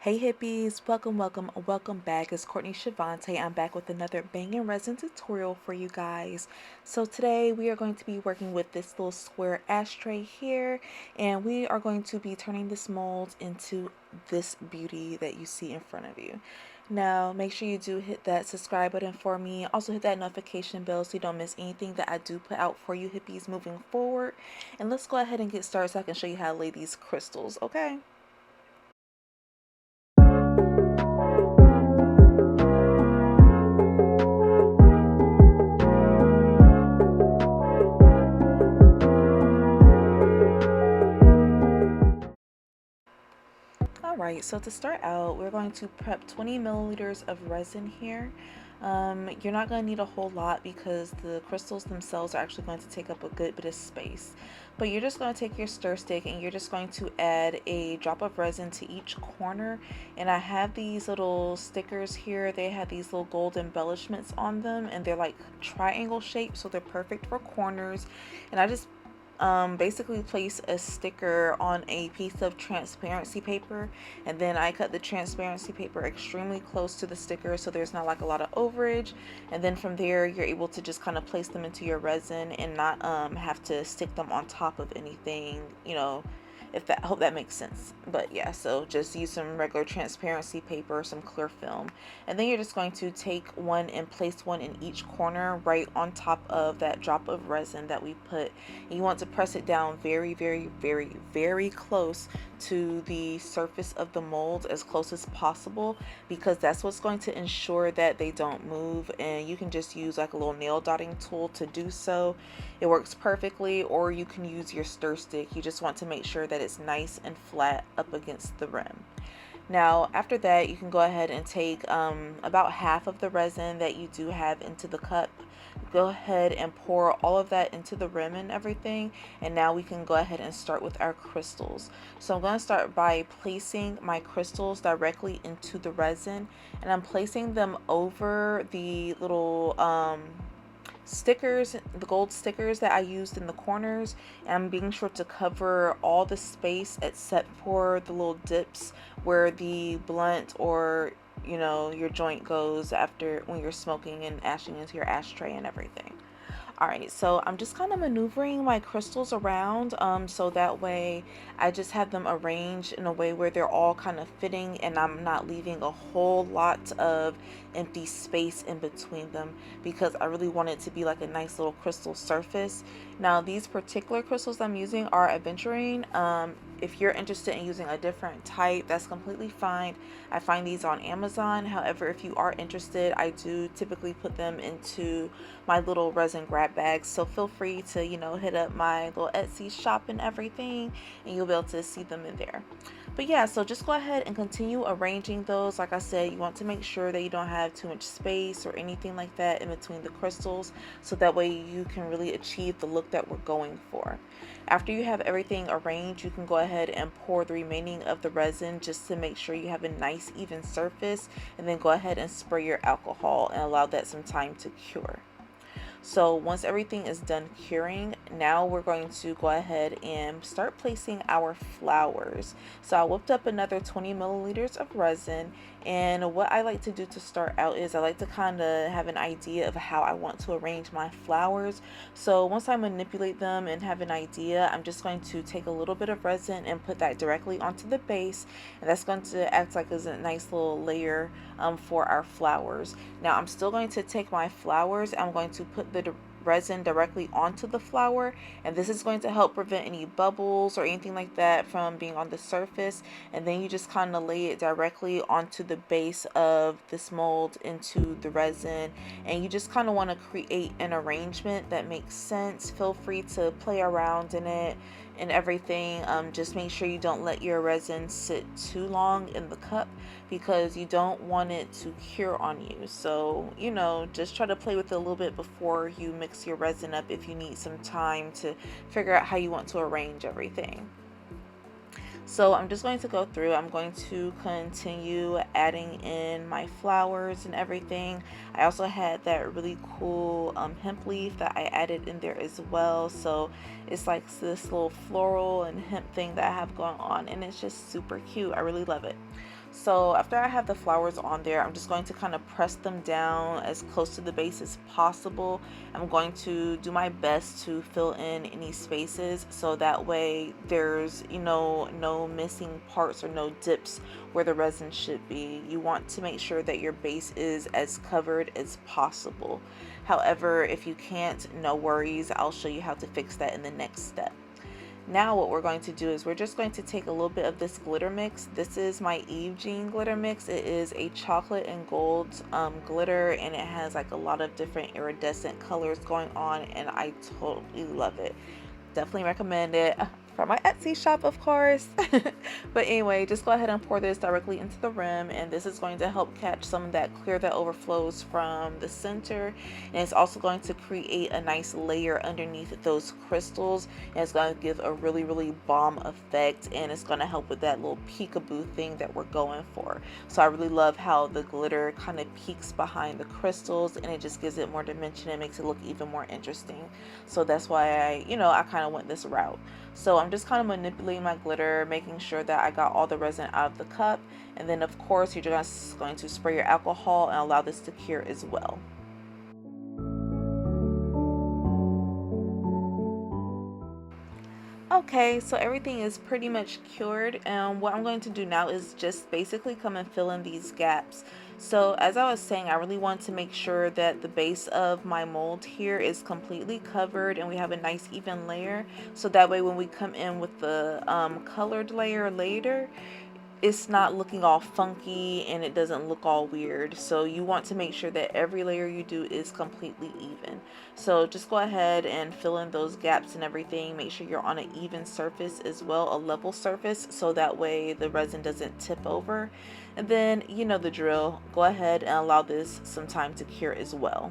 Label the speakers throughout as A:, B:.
A: Hey hippies, welcome back. It's Courtney Shavante. I'm back with another banging resin tutorial for you guys. So today we are going to be working with this little square ashtray here, and we are going to be turning this mold into this beauty that you see in front of you. Now make sure you do hit that subscribe button for me. Also hit that notification bell so you don't miss anything that I do put out for you hippies moving forward. And let's go ahead and get started so I can show you how to lay these crystals, okay? Alright, so to start out, we're going to prep 20 milliliters of resin here. You're not going to need a whole lot because the crystals themselves are actually going to take up a good bit of space. But you're just going to take your stir stick and you're just going to add a drop of resin to each corner. And I have these little stickers here. They have these little gold embellishments on them and they're like triangle shaped, so they're perfect for corners. And I just basically place a sticker on a piece of transparency paper, and then I cut the transparency paper extremely close to the sticker so there's not like a lot of overage, and then from there you're able to just kind of place them into your resin and not have to stick them on top of anything, you know, if that, I hope that makes sense. But yeah, so just use some regular transparency paper, some clear film, and then you're just going to take one and place one in each corner right on top of that drop of resin that we put. And you want to press it down very close to the surface of the mold, as close as possible, because that's what's going to ensure that they don't move. And you can just use like a little nail dotting tool to do so. It works perfectly, or you can use your stir stick. You just want to make sure that it's nice and flat up against the rim. Now after that, you can go ahead and take about half of the resin that you do have into the cup. Go ahead and pour all of that into the rim and everything, and now we can go ahead and start with our crystals. So I'm going to start by placing my crystals directly into the resin, and I'm placing them over the little stickers, the gold stickers that I used in the corners, and I'm being sure to cover all the space except for the little dips where the blunt or, you know, your joint goes after when you're smoking and ashing into your ashtray and everything. Alright, so I'm just kind of maneuvering my crystals around so that way I just have them arranged in a way where they're all kind of fitting and I'm not leaving a whole lot of empty space in between them, because I really want it to be like a nice little crystal surface. Now these particular crystals I'm using are Aventurine. If you're interested in using a different type, that's completely fine. I find these on Amazon. However, if you are interested, I do typically put them into my little resin grab bags, so feel free to, you know, hit up my little Etsy shop and everything, and you'll be able to see them in there. But yeah, so just go ahead and continue arranging those. Like I said, you want to make sure that you don't have too much space or anything like that in between the crystals, so that way you can really achieve the look that we're going for. After you have everything arranged, you can go ahead and pour the remaining of the resin just to make sure you have a nice even surface, and then go ahead and spray your alcohol and allow that some time to cure. So once everything is done curing, now we're going to go ahead and start placing our flowers. So I whipped up another 20 milliliters of resin, and what I like to do to start out is I like to kind of have an idea of how I want to arrange my flowers. So once I manipulate them and have an idea, I'm just going to take a little bit of resin and put that directly onto the base, and that's going to act like as a nice little layer for our flowers. Now I'm still going to take my flowers, I'm going to put the resin directly onto the flower, and this is going to help prevent any bubbles or anything like that from being on the surface. And then you just kind of lay it directly onto the base of this mold into the resin, and you just kind of want to create an arrangement that makes sense. Feel free to play around in it and everything. Just make sure you don't let your resin sit too long in the cup, because you don't want it to cure on you. So, you know, just try to play with it a little bit before you mix your resin up if you need some time to figure out how you want to arrange everything. So I'm just going to go through, I'm going to continue adding in my flowers and everything. I also had that really cool hemp leaf that I added in there as well. So it's like this little floral and hemp thing that I have going on, and it's just super cute. I really love it. So after I have the flowers on there, I'm just going to kind of press them down as close to the base as possible. I'm going to do my best to fill in any spaces so that way there's, no missing parts or no dips where the resin should be. You want to make sure that your base is as covered as possible. However, if you can't, no worries. I'll show you how to fix that in the next step. Now what we're going to do is we're just going to take a little bit of this glitter mix. This is my Eve Jean glitter mix. It is a chocolate and gold glitter, and it has like a lot of different iridescent colors going on, and I totally love it. Definitely recommend it from my Etsy shop, of course. But anyway, just go ahead and pour this directly into the rim, and this is going to help catch some of that clear that overflows from the center, and it's also going to create a nice layer underneath those crystals, and it's going to give a really bomb effect, and it's going to help with that little peekaboo thing that we're going for. So I really love how the glitter kind of peeks behind the crystals, and it just gives it more dimension and makes it look even more interesting. So that's why I kind of went this route. So I'm just kind of manipulating my glitter, making sure that I got all the resin out of the cup, and then of course you're just going to spray your alcohol and allow this to cure as well. Okay, so everything is pretty much cured, and what I'm going to do now is just basically come and fill in these gaps. So as I was saying, I really want to make sure that the base of my mold here is completely covered and we have a nice even layer, so that way when we come in with the colored layer later, it's not looking all funky and it doesn't look all weird. So you want to make sure that every layer you do is completely even. So just go ahead and fill in those gaps and everything. Make sure you're on an even surface as well, a level surface, so that way the resin doesn't tip over. And then you know the drill. Go ahead and allow this some time to cure as well.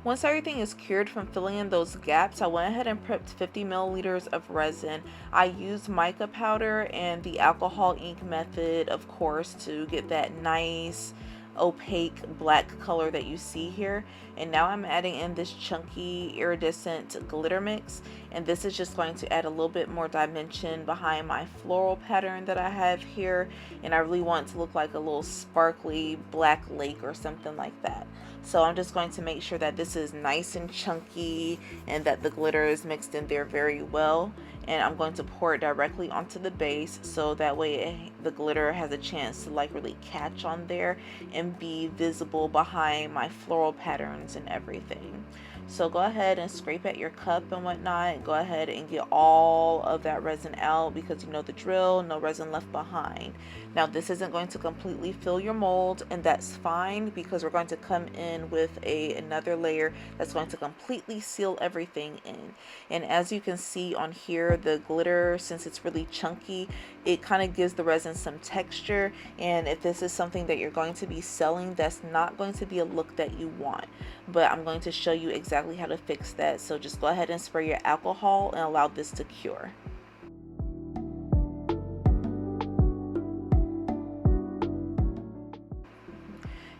A: Once everything is cured from filling in those gaps, I went ahead and prepped 50 milliliters of resin. I used mica powder and the alcohol ink method, of course, to get that nice opaque black color that you see here. And now I'm adding in this chunky iridescent glitter mix, and this is just going to add a little bit more dimension behind my floral pattern that I have here, and I really want it to look like a little sparkly black lake or something like that. So I'm just going to make sure that this is nice and chunky and that the glitter is mixed in there very well, and I'm going to pour it directly onto the base so that way the glitter has a chance to like really catch on there and be visible behind my floral patterns and everything. So go ahead and scrape at your cup and whatnot. Go ahead and get all of that resin out, because you know the drill, no resin left behind. Now this isn't going to completely fill your mold, and that's fine, because we're going to come in with another layer that's going to completely seal everything in. And as you can see on here, the glitter, since it's really chunky, it kind of gives the resin some texture, and if this is something that you're going to be selling, that's not going to be a look that you want. But I'm going to show you exactly how to fix that. So just go ahead and spray your alcohol and allow this to cure.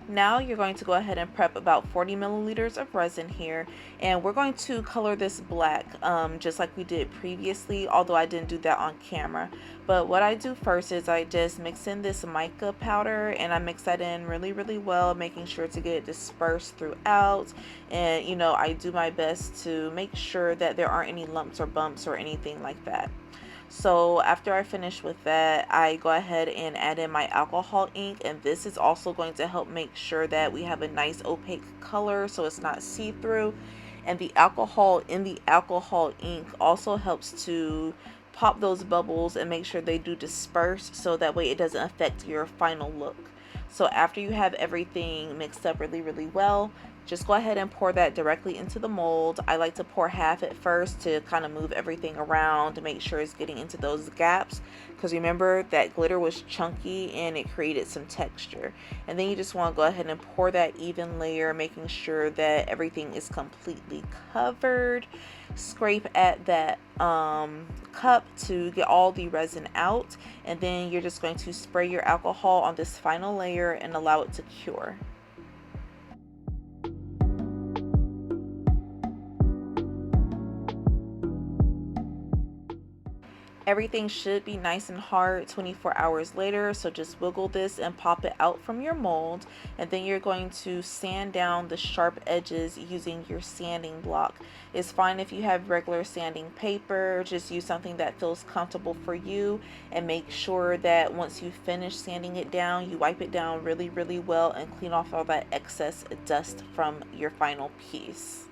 A: Now you're going to go ahead and prep about 40 milliliters of resin here, and we're going to color this black just like we did previously, although I didn't do that on camera. But what I do first is I just mix in this mica powder, and I mix that in really well, making sure to get it dispersed throughout. And you know, I do my best to make sure that there aren't any lumps or bumps or anything like that. So after I finish with that, I go ahead and add in my alcohol ink, and this is also going to help make sure that we have a nice opaque color so it's not see-through. And the alcohol in the alcohol ink also helps to pop those bubbles and make sure they do disperse, so that way it doesn't affect your final look. So after you have everything mixed up really well, just go ahead and pour that directly into the mold. I like to pour half at first to kind of move everything around to make sure it's getting into those gaps, because remember that glitter was chunky and it created some texture. And then you just want to go ahead and pour that even layer, making sure that everything is completely covered. Scrape at that cup to get all the resin out, and then you're just going to spray your alcohol on this final layer and allow it to cure. Everything should be nice and hard 24 hours later, so just wiggle this and pop it out from your mold, and then you're going to sand down the sharp edges using your sanding block. It's fine if you have regular sanding paper, just use something that feels comfortable for you, and make sure that once you finish sanding it down, you wipe it down really, really well and clean off all that excess dust from your final piece.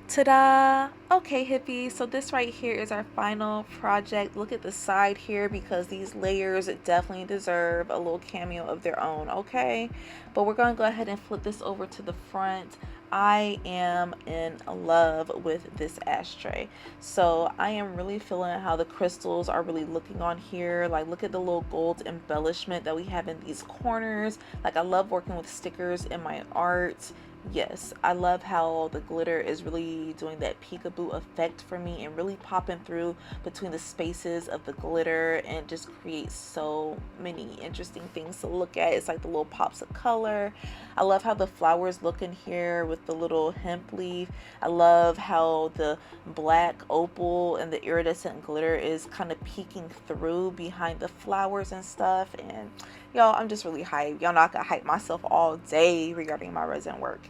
A: Ta-da! Okay, hippies, so this right here is our final project. Look at the side here because these layers definitely deserve a little cameo of their own, okay? But we're going to go ahead and flip this over to the front. I am in love with this ashtray. So I am really feeling how the crystals are really looking on here. Like, look at the little gold embellishment that we have in these corners. Like, I love working with stickers in my art. Yes, I love how the glitter is really doing that peekaboo effect for me and really popping through between the spaces of the glitter and just creates so many interesting things to look at. It's like the little pops of color. I love how the flowers look in here with the little hemp leaf. I love how the black opal and the iridescent glitter is kind of peeking through behind the flowers and stuff. And y'all, I'm just really hyped. Y'all know I could hype myself all day regarding my resin work.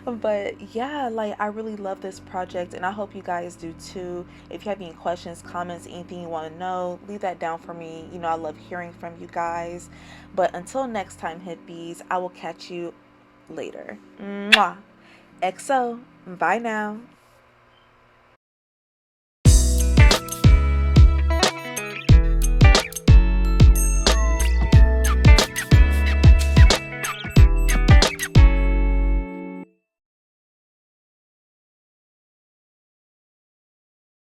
A: But yeah, like I really love this project and I hope you guys do too. If you have any questions, comments, anything you want to know, leave that down for me. You know, I love hearing from you guys. But until next time, hippies, I will catch you later. Mwah. XO. Bye now.